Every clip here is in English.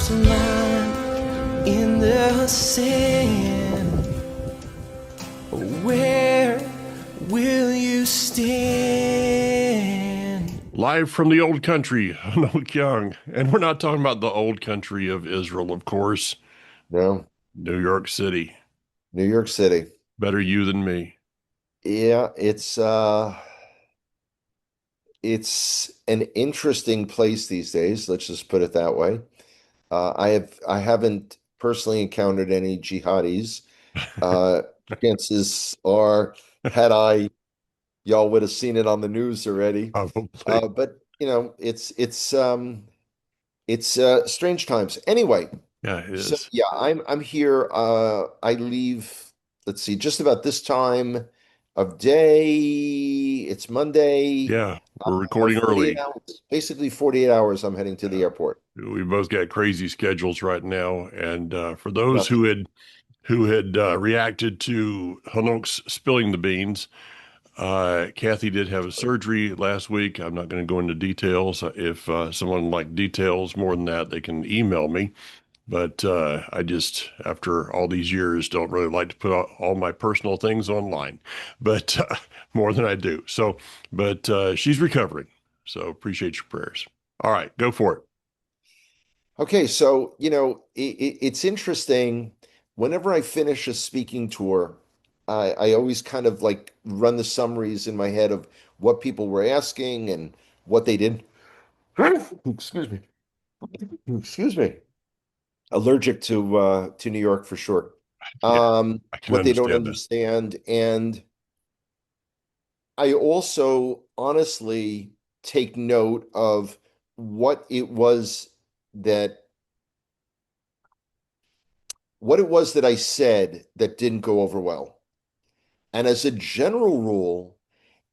lost mine in the sand. Where will you stand? Live from the old country, Hanok Young. And we're not talking about the old country of Israel, of course. No, New York City. New York City. Better you than me. Yeah, it's an interesting place these days, let's just put it that way. I haven't personally encountered any jihadis. Uh Chances are, had I, y'all would have seen it on the news already. Probably. But it's strange times. Anyway, Yeah, it so is. yeah, I'm here. I leave, let's see, just about this time of day. It's Monday. Yeah, we're recording 48 early. hours, basically 48 hours, I'm heading to the Yeah. airport. We both got crazy schedules right now. And for those Nothing. who had reacted to Hanok's spilling the beans, Kathy did have a surgery last week. I'm not going to go into details. If someone would like details more than that, they can email me. But I just, after all these years, don't really like to put all my personal things online, but more than I do. So, but she's recovering. So appreciate your prayers. All right, go for it. Okay, so it's interesting. Whenever I finish a speaking tour, I always kind of like run the summaries in my head of what people were asking and what they did. Excuse me. Excuse me. Allergic to New York for sure. Yeah, I can What they don't understand that. understand. And I also honestly take note of what it was that I said that didn't go over well. And as a general rule,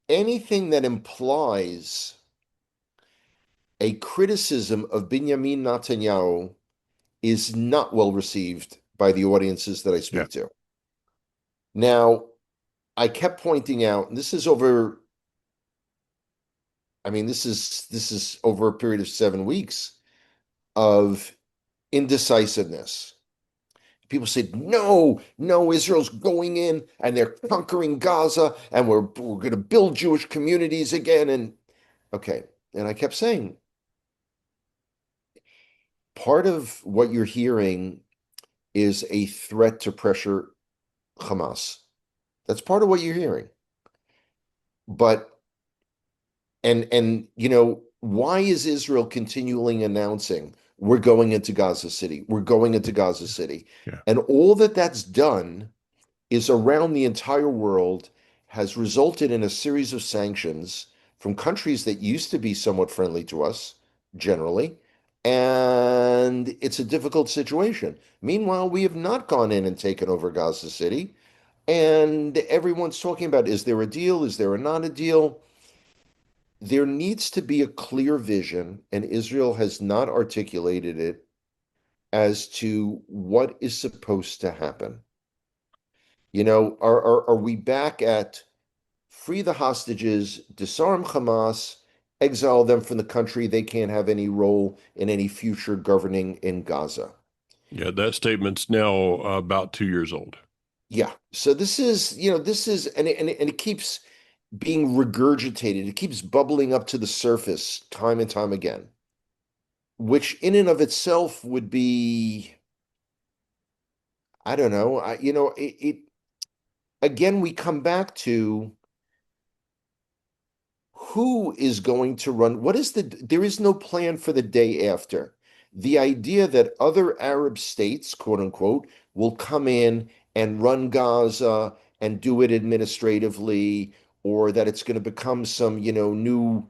anything that implies a criticism of Benjamin Netanyahu is not well received by the audiences that I Yeah, speak to. Now, I kept pointing out, and this is over, I mean, this is over a period of 7 weeks of indecisiveness. People said, no, no, Israel's going in and they're conquering Gaza and we're going to build Jewish communities again. And okay. And I kept saying, part of what you're hearing is a threat to pressure Hamas. That's part of what you're hearing. But why is Israel continually announcing we're going into Gaza City? We're going into Gaza City. yeah, And all that that's done is around the entire world has resulted in a series of sanctions from countries that used to be somewhat friendly to us, generally. And it's a difficult situation. Meanwhile, we have not gone in and taken over Gaza City. And everyone's talking about, is there a deal? Is there a not a deal? There needs to be a clear vision, and Israel has not articulated it as to what is supposed to happen. Are we back at free the hostages, disarm Hamas, exile them from the country? They can't have any role in any future governing in Gaza. yeah. That statement's now about 2 years old. Yeah. So and it keeps being regurgitated. It keeps bubbling up to the surface time and time again, which in and of itself would be, I don't know, it again, we come back to who is going to run, there is no plan for the day after. The idea that other Arab states, quote unquote, will come in and run Gaza and do it administratively, or that it's going to become some, new,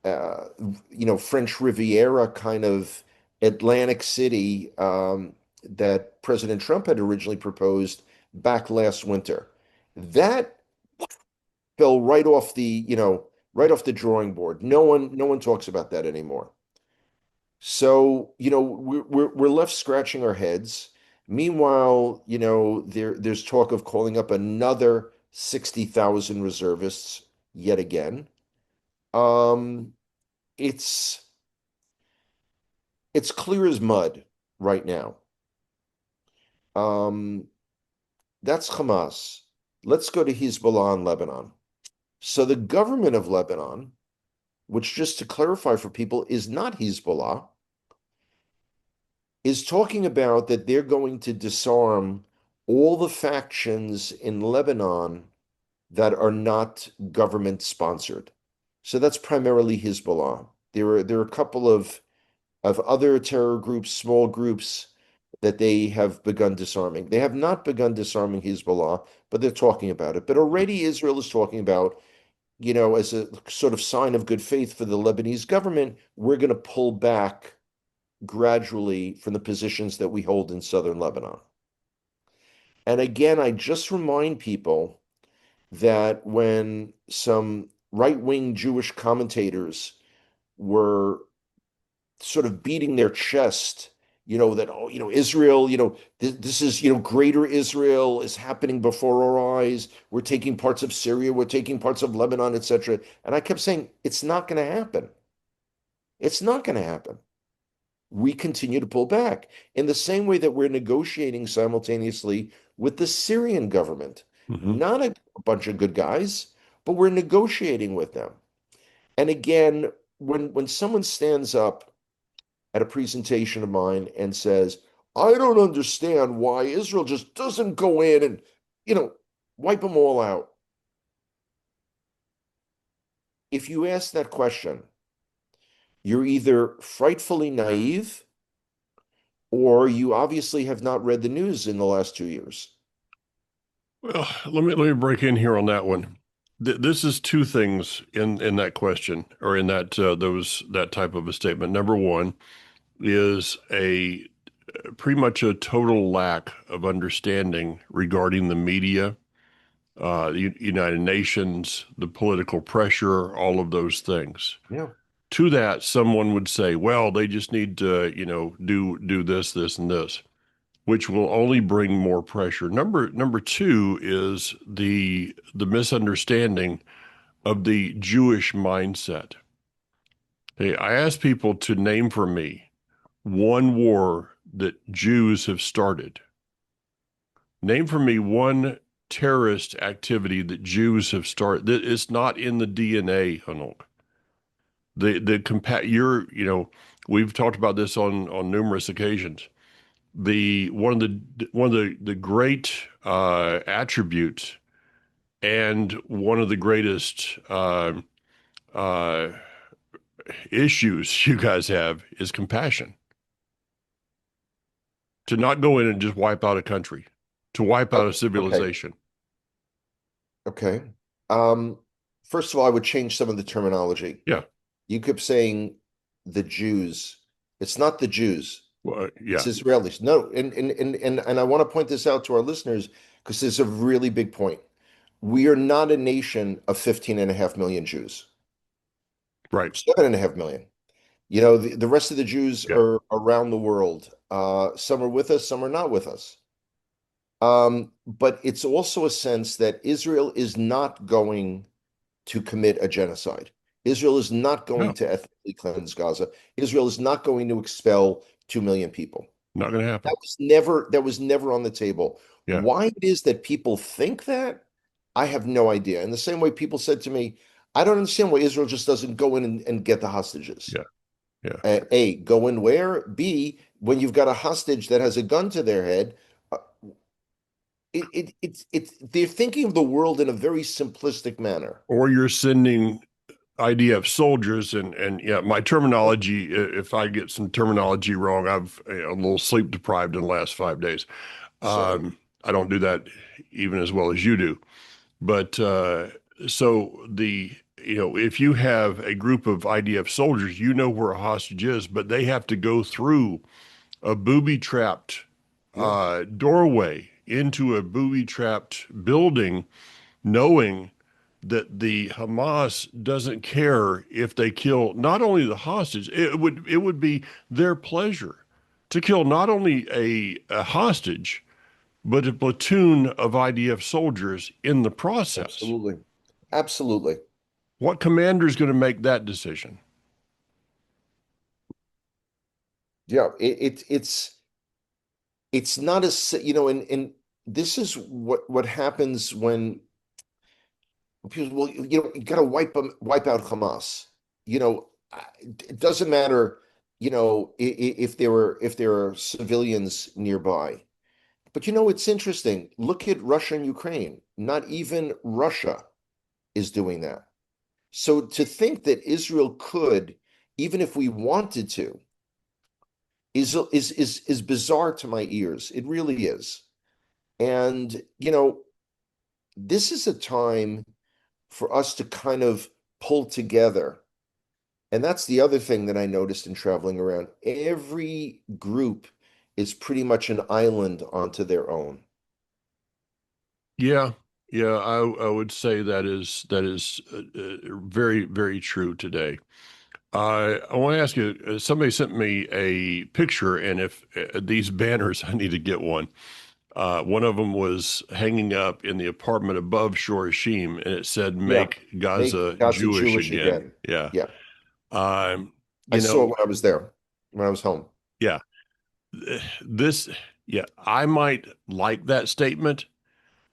uh, French Riviera kind of Atlantic City, that President Trump had originally proposed back last winter. That fell right off the drawing board. No one talks about that anymore. So, we're left scratching our heads. Meanwhile, there's talk of calling up another 60,000 reservists yet again. Um, it's it's clear as mud. right now. Um, that's Hamas. Let's go to Hezbollah in Lebanon. So the government of Lebanon, which just to clarify for people is not Hezbollah, is talking about that they're going to disarm all the factions in Lebanon that are not government sponsored. So that's primarily Hezbollah. There are a couple of other terror groups, small groups that they have begun disarming. They have not begun disarming Hezbollah, but they're talking about it. But already Israel is talking about, as a sort of sign of good faith for the Lebanese government, we're going to pull back gradually from the positions that we hold in southern Lebanon. And again, I just remind people that when some right-wing Jewish commentators were sort of beating their chest, that, oh, Israel, this is, greater Israel is happening before our eyes. We're taking parts of Syria, we're taking parts of Lebanon, etc. And I kept saying, it's not going to happen. It's not going to happen. We continue to pull back in the same way that we're negotiating simultaneously with the Syrian government. Mm-hmm. Not a bunch of good guys, but we're negotiating with them. And again, when someone stands up at a presentation of mine and says, I don't understand why Israel just doesn't go in and, wipe them all out. If you ask that question, you're either frightfully naive or you obviously have not read the news in the last 2 years. Well, let me break in here on that one. This is two things in that question or in that type of a statement. Number one is a pretty much a total lack of understanding regarding the media, the United Nations, the political pressure, all of those things. Yeah. To that, someone would say, well, they just need to, do this, this, and this, which will only bring more pressure. Number two is the misunderstanding of the Jewish mindset. Hey, I asked people to name for me one war that Jews have started. Name for me one terrorist activity that Jews have started that is not in the DNA, Hanok. We've talked about this on numerous occasions. One of the great attributes and one of the greatest uh, issues you guys have is compassion. To not go in and just wipe out a country, to wipe out a Okay. civilization. Okay. Um, First of all, I would change some of the terminology. Yeah. You kept saying the Jews. It's not the Jews. Well, It's yeah. Israelis. No, and I want to point this out to our listeners because it's a really big point. We are not a nation of 15.5 million Jews. Right. 7.5 million. The rest of the Jews Yeah. are around the world. Some are with us, some are not with us. But it's also a sense that Israel is not going to commit a genocide. Israel is not going No, to ethnically cleanse Gaza. Israel is not going to expel 2 million people. not going to happen. That was never on the table. Yeah. Why it is that people think that, I have no idea. In the same way people said to me, I don't understand why Israel just doesn't go in and get the hostages. Yeah. Yeah. A, go in where? B, when you've got a hostage that has a gun to their head, uh, it's they're thinking of the world in a very simplistic manner. Or you're sending IDF soldiers and yeah, my terminology, if I get some terminology wrong, I've a little sleep deprived in the last 5 days. Sorry. I don't do that even as well as you do. But so if you have a group of IDF soldiers, you know where a hostage is, but they have to go through a booby-trapped Yeah. doorway into a booby-trapped building, knowing that the Hamas doesn't care if they kill not only the hostage, it would be their pleasure to kill not only a hostage, but a platoon of IDF soldiers in the process. Absolutely. Absolutely. What commander is going to make that decision? Yeah, it's it's not as, and this is what happens when people, well, you got to wipe out Hamas. It doesn't matter, if there are civilians nearby. But it's interesting. Look at Russia and Ukraine. Not even Russia is doing that. So to think that Israel could, even if we wanted to, is bizarre to my ears. It really is. And this is a time for us to kind of pull together. And that's the other thing that I noticed in traveling around. Every group is pretty much an island onto their own. Yeah, yeah, I would say that is very, very true today. I want to ask you, somebody sent me a picture, and if these banners, I need to get one. One of them was hanging up in the apartment above Shorashim, and it said, Yeah. "Make Make Gaza Gaza Jewish Jewish again." again. Yeah. Yeah. Um, I you saw it know, when I was there, when I was home. yeah, this, yeah, I might like that statement,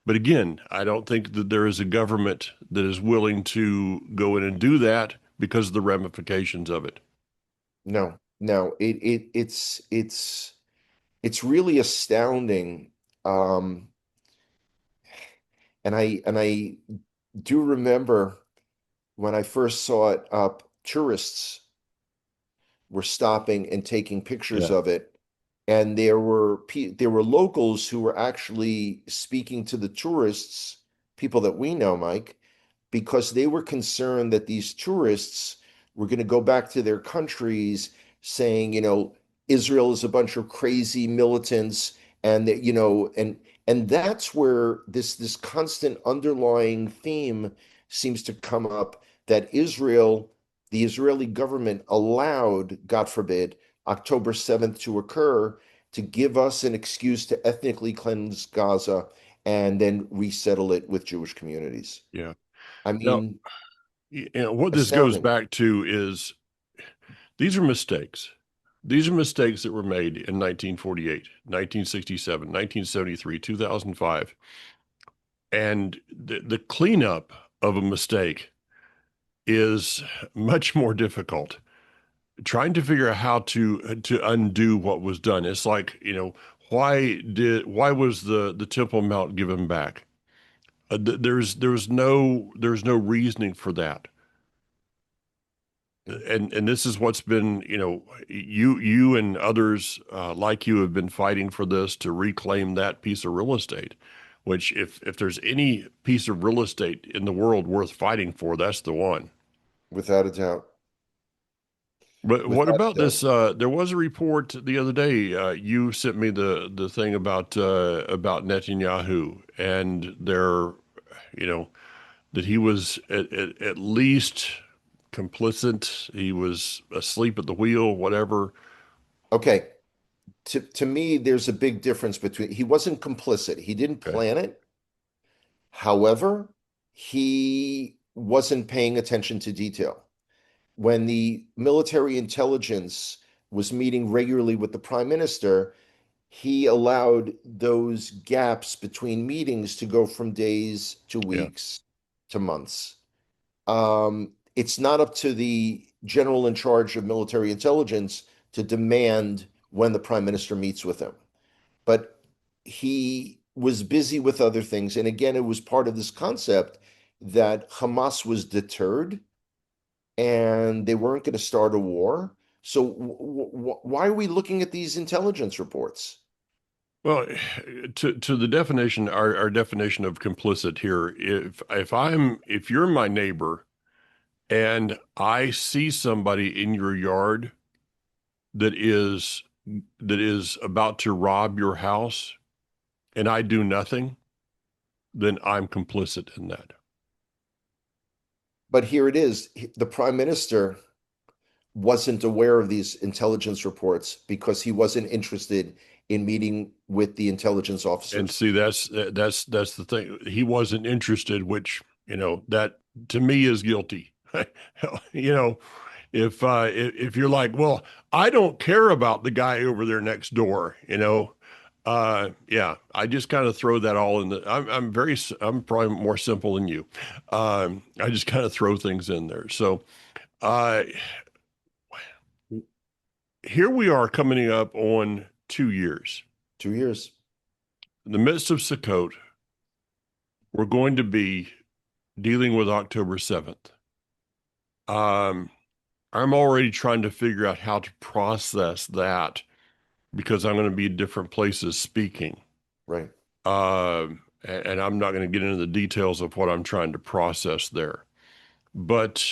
but again, I don't think that there is a government that is willing to go in and do that because of the ramifications of it. No, no, it's really astounding. Um, and I do remember when I first saw it up, tourists were stopping and taking pictures Yeah. of it, and there were locals who were actually speaking to the tourists, people that we know, Mike, because they were concerned that these tourists were going to go back to their countries saying, Israel is a bunch of crazy militants, and that, and that's where this constant underlying theme seems to come up, that the Israeli government allowed, God forbid, October 7th to occur to give us an excuse to ethnically cleanse Gaza and then resettle it with Jewish communities. Yeah. I Now, mean, what this goes astounding. back to is these are mistakes. These are mistakes that were made in 1948, 1967, 1973, 2005. And the cleanup of a mistake is much more difficult. Trying to figure out how to undo what was done. It's like, why was the Temple Mount given back? There's no reasoning for that. And this is what's been, you and others like you have been fighting for this to reclaim that piece of real estate, which if there's any piece of real estate in the world worth fighting for, that's the one. Without a doubt. But what Without about a doubt. this? There was a report the other day. You sent me the thing about Netanyahu and you know, that he was at least complicit. He was asleep at the wheel, whatever. Okay. To me, there's a big difference between, he wasn't complicit. He didn't Okay. plan it. However, he wasn't paying attention to detail. When the military intelligence was meeting regularly with the prime minister, he allowed those gaps between meetings to go from days to Yeah. weeks to months. It's not up to the general in charge of military intelligence to demand when the prime minister meets with him. But he was busy with other things. And again, it was part of this concept that Hamas was deterred and they weren't going to start a war. So why are we looking at these intelligence reports? Well, to the definition, our definition of complicit here, if you're my neighbor and I see somebody in your yard that is that is about to rob your house and I do nothing, then I'm complicit in that. But here it is. The prime minister wasn't aware of these intelligence reports because he wasn't interested in meeting with the intelligence And officers. see, that's the thing. He wasn't interested, which, that to me is guilty. You know, if you're like, well, I don't care about the guy over there next door, Yeah, I just kind of throw that all in the. I'm probably more simple than you. I just kind of throw things in there. So, uh, here we are coming up on 2 years. 2 years. In the midst of Sukkot, we're going to be dealing with October 7th. Um, I'm already trying to figure out how to process that because I'm going to be in different places speaking. Right. And I'm not going to get into the details of what I'm trying to process there. But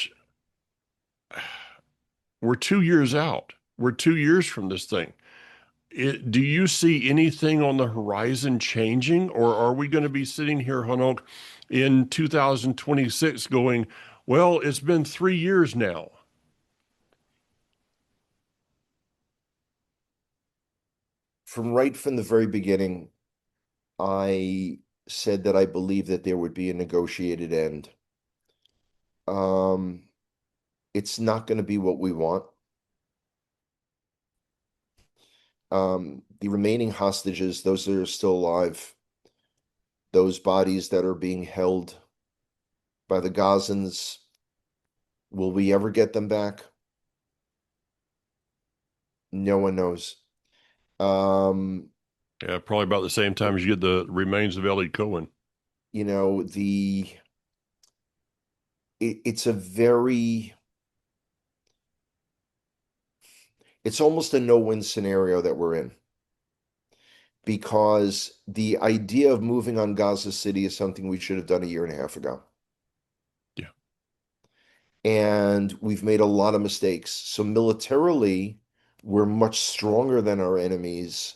we're 2 years out. We're 2 years from this thing. Do you see anything on the horizon changing, or are we going to be sitting here, Hanok, in 2026 going, well, it's been 3 years now? From the very beginning, I said that I believe that there would be a negotiated end. Um, it's not going to be what we want. The remaining hostages, those that are still alive, those bodies that are being held by the Gazans, will we ever get them back? No one knows. Um, Yeah, probably about the same time as you get the remains of Ellie Cohen. you know, it's a very, it's almost a no-win scenario that we're in, because the idea of moving on Gaza City is something we should have done a year and a half ago. Yeah. And we've made a lot of mistakes. So militarily, we're much stronger than our enemies,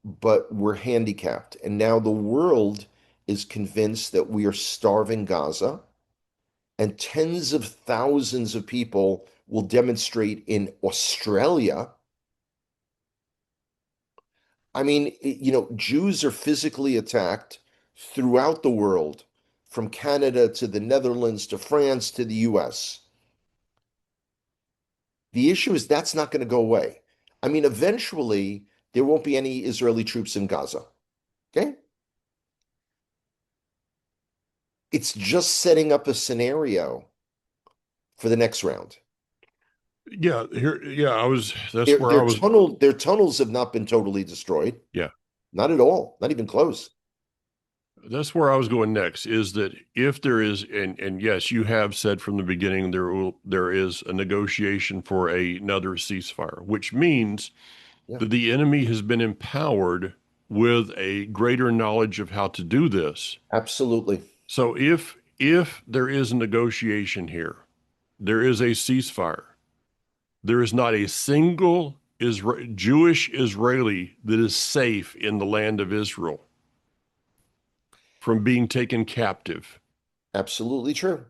but we're handicapped. And now the world is convinced that we are starving Gaza, and tens of thousands of people will demonstrate in Australia. I mean, Jews are physically attacked throughout the world, from Canada to the Netherlands to France to the US. The issue is that's not going to go away. I mean, eventually, there won't be any Israeli troops in Gaza. Okay? It's just setting up a scenario for the next round. Yeah, that's where I was. Their tunnels have not been totally destroyed. Yeah, Not at all. Not even close. that's where I was going next, is that if there is, and yes, you have said from the beginning there is a negotiation for another ceasefire, which means Yeah, that the enemy has been empowered with a greater knowledge of how to do this. absolutely. So if there is a negotiation here, there is a ceasefire. There is not a single Jewish Israeli that is safe in the land of Israel from being taken captive, Absolutely true.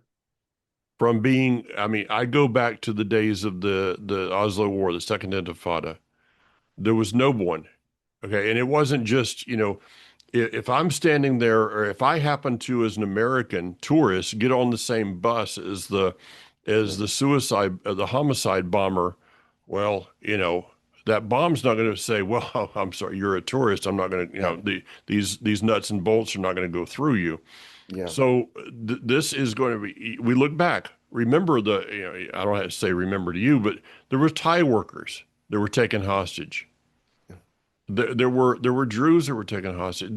from being, I mean, I go back to the days of the Oslo War, the Second Intifada. There was no one. Okay. And it wasn't just, if I'm standing there, or if I happen to, as an American tourist, get on the same bus as the homicide bomber, well, that bomb's not going to say, well, I'm sorry, you're a tourist. I'm not going to, Yeah, these nuts and bolts are not going to go through you. yeah. So this is going to be, we look back, remember I don't have to say remember to you, but there were Thai workers that were taken hostage. There were Druze that were taken hostage.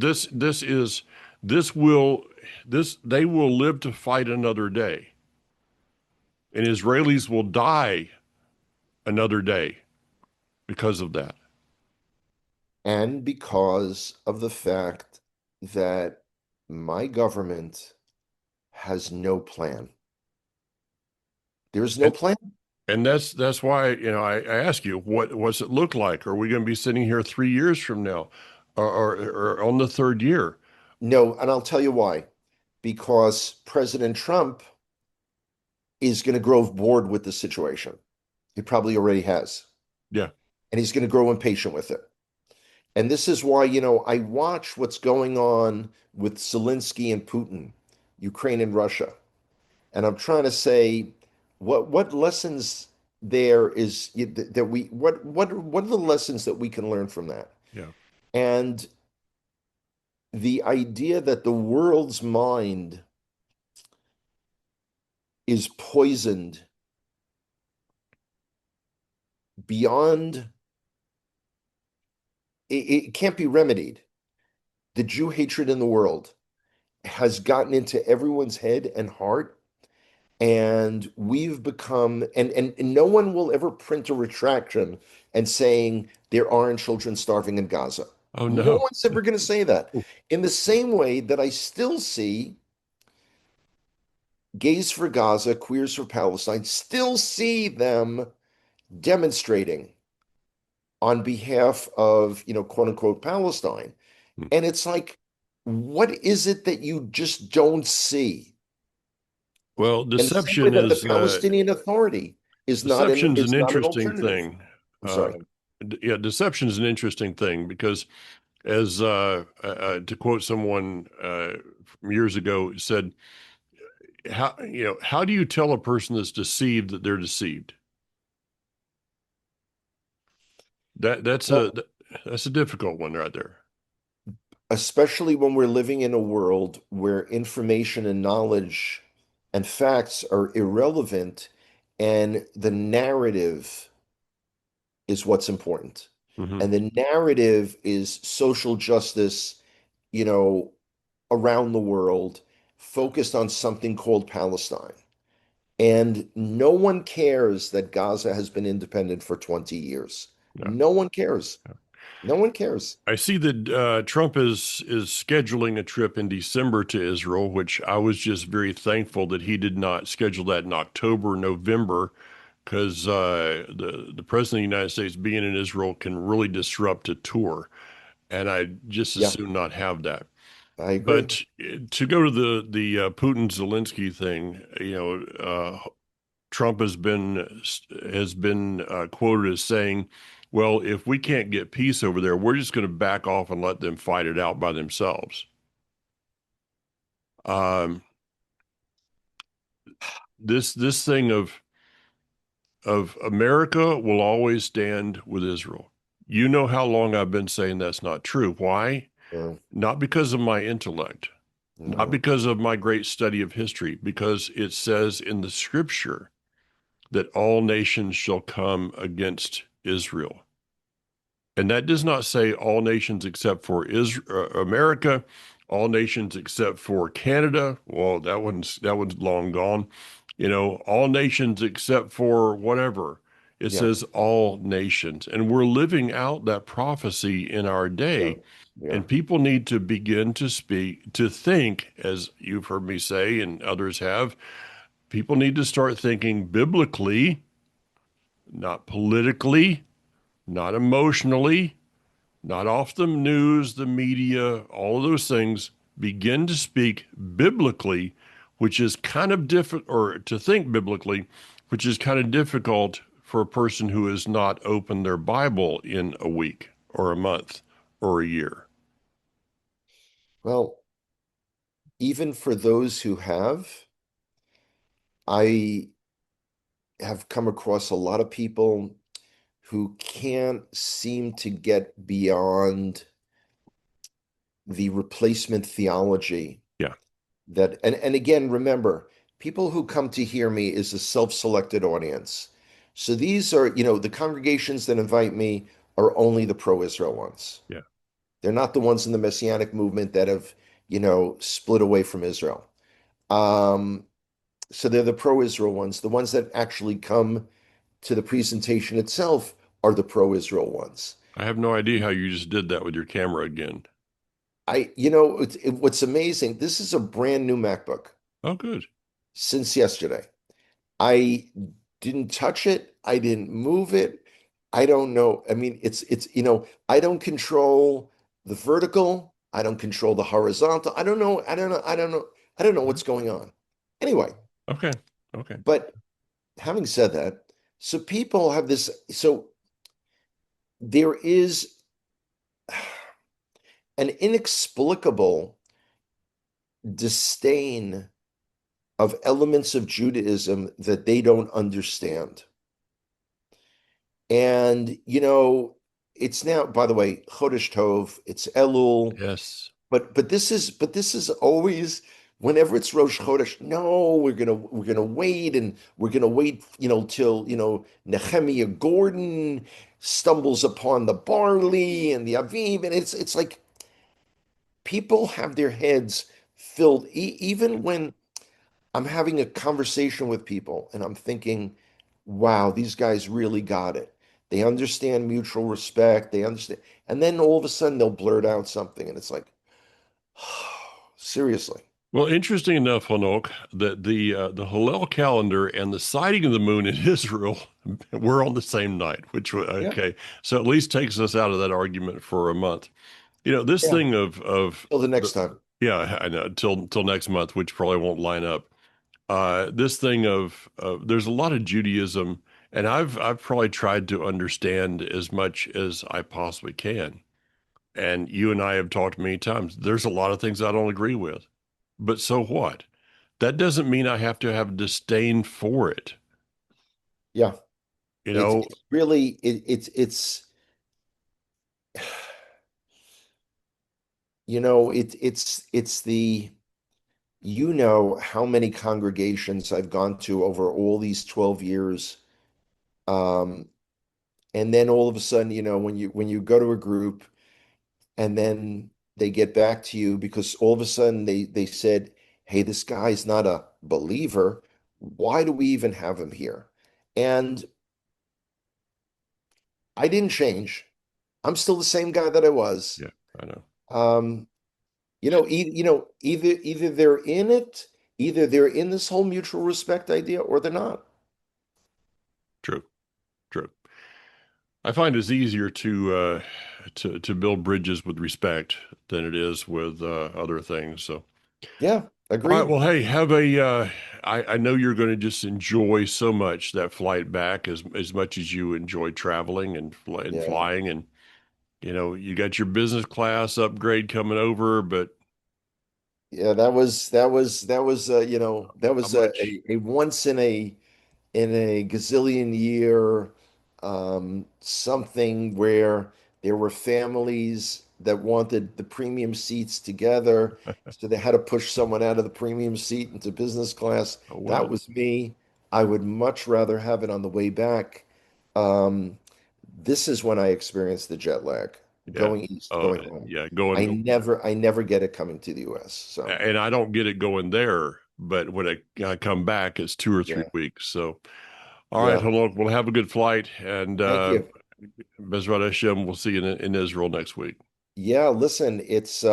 They will live to fight another day, and Israelis will die another day because of that. And because of the fact that my government has no plan. There's no And plan. and that's why I ask you, what's it look like? Are we going to be sitting here 3 years from now, or on the third year? No, and I'll tell you why. Because President Trump is going to grow bored with the situation. He probably already has. Yeah, And he's going to grow impatient with it. And this is why, I watch what's going on with Zelensky and Putin, Ukraine and Russia. And I'm trying to say, what lessons there is that we what are the lessons that we can learn from that? yeah. And the idea that the world's mind is poisoned beyond, it can't be remedied. The Jew hatred in the world has gotten into everyone's head and heart, and we've become, and no one will ever print a retraction and saying there aren't children starving in Gaza. Oh No no. one's ever going to say that. In the same way that I still see Gays for Gaza, Queers for Palestine, still see them demonstrating on behalf of, quote unquote, Palestine. And it's like, what is it that you just don't see? Well, And the same way deception that the is Palestinian Authority deception's an is not an interesting alternative. thing. I'm sorry. Yeah, deception is an interesting thing because, as to quote someone from years ago, said, how do you tell a person that's deceived that they're deceived? That that's Well, a that's a difficult one right there. especially when we're living in a world where information and knowledge and facts are irrelevant and the narrative is what's important. Hmm. And the narrative is social justice, you know, around the world, focused on something called Palestine. And no one cares that Gaza has been independent for 20 years. Yeah. No one cares. No one cares. I see that Trump is scheduling a trip in December to Israel, which I was just very thankful that he did not schedule that in October, November, because the president of the United States being in Israel can really disrupt a tour, and I just as Yeah, soon not have that. I agree. But to go to the Putin Zelensky thing, Trump has been quoted as saying, "Well, if we can't get peace over there, we're just going to back off and let them fight it out by themselves." Um, this thing of America will always stand with Israel. You know how long I've been saying that's not true. Why? Yeah, Not because of my intellect, not no. because of my great study of history, because it says in the scripture that all nations shall come against Israel. And that does not say all nations except for Israel, America, all nations except for Canada. Well, that one's long gone. All nations except for whatever. It Yeah, says all nations. And we're living out that prophecy in our yeah, day. yeah. And people need to begin to speak, to think, as you've heard me say, and others have, people need to start thinking biblically, not politically, not emotionally, not off the news, the media, all of those things. Begin to speak biblically, which is kind of difficult, or to think biblically, which is kind of difficult for a person who has not opened their Bible in a week or a month or a year. Well, even for those who have, I have come across a lot of people who can't seem to get beyond the replacement theology Yeah, that, and again, remember, people who come to hear me is a self-selected audience. So these are, the congregations that invite me are only the pro-Israel ones. yeah. They're not the ones in the Messianic movement that have, split away from Israel. Um, so they're the pro-Israel ones. The ones that actually come to the presentation itself are the pro-Israel ones. I have no idea how you just did that with your camera again. What's amazing, this is a brand new MacBook Oh, good. since yesterday. I didn't touch it. I didn't move it. I don't know. I mean, I don't control the vertical. I don't control the horizontal. I don't know. I don't know. I don't know. I don't know what's going on. Anyway, Okay. Okay. but having said that, so people have this, so there is an inexplicable disdain of elements of Judaism that they don't understand. And, it's now, by the way, Chodesh Tov, it's Elul. Yes. but this is always whenever it's Rosh Chodesh. No, we're gonna wait, and we're gonna wait, till Nehemiah Gordon stumbles upon the barley and the Aviv, and it's like people have their heads filled. Even when I'm having a conversation with people and I'm thinking, wow, these guys really got it. They understand mutual respect. They understand, and then all of a sudden they'll blurt out something, and it's like, seriously. Well, interesting enough, Hanok, that the Hillel calendar and the sighting of the moon in Israel were on the same night, which Yeah, okay, so at least takes us out of that argument for a month. This yeah. thing of Till the the, next time. yeah, I know till next month, which probably won't line up. This thing of there's a lot of Judaism, and I've probably tried to understand as much as I possibly can. And you and I have talked many times. There's a lot of things I don't agree with, but so what? That doesn't mean I have to have disdain for it. Yeah, You it's know, it's really it's it's the how many congregations I've gone to over all these 12 years. Um, and then all of a sudden, when you go to a group and then they get back to you because all of a sudden they said, "Hey, this guy's not a believer. Why do we even have him here?" And I didn't change. I'm still the same guy that I was. yeah, I know. Um, either they're in it, either they're in this whole mutual respect idea, or they're not. True, true. I find it's easier to build bridges with respect than it is with other things. So, Yeah, all right. agreed. Well, hey, have a. I know you're going to just enjoy so much that flight back as much as you enjoy traveling and Yeah. flying, and you got your business class upgrade coming over, but Yeah, that how was much? a once in a gazillion year something where there were families that wanted the premium seats together, so they had to push someone out of the premium seat into business class. Oh, That well, was me. I would much rather have it on the way back. Um, this is when I experienced the jet lag, yeah. going east, Oh, going home. yeah. I never get it coming to the US. So And I don't get it going there, but when I come back, it's 2 or 3 yeah, weeks. So, all right, yeah. hello. We'll have a good flight, and Thank you. Bezrat Hashem, we'll see you in Israel next week. Yeah, listen, it's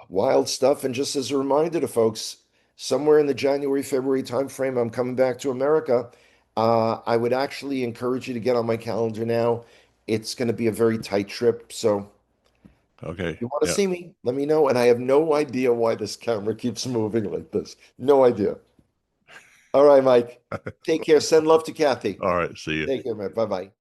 wild stuff. And just as a reminder to folks, somewhere in the January, February timeframe, I'm coming back to America. I would actually encourage you to get on my calendar now. It's going to be a very tight trip. So if Okay. you want to Yeah. see me, let me know. And I have no idea why this camera keeps moving like this. No idea. All right, Mike. Take care. Send love to Kathy. All right. See you. Take care, man. Bye bye.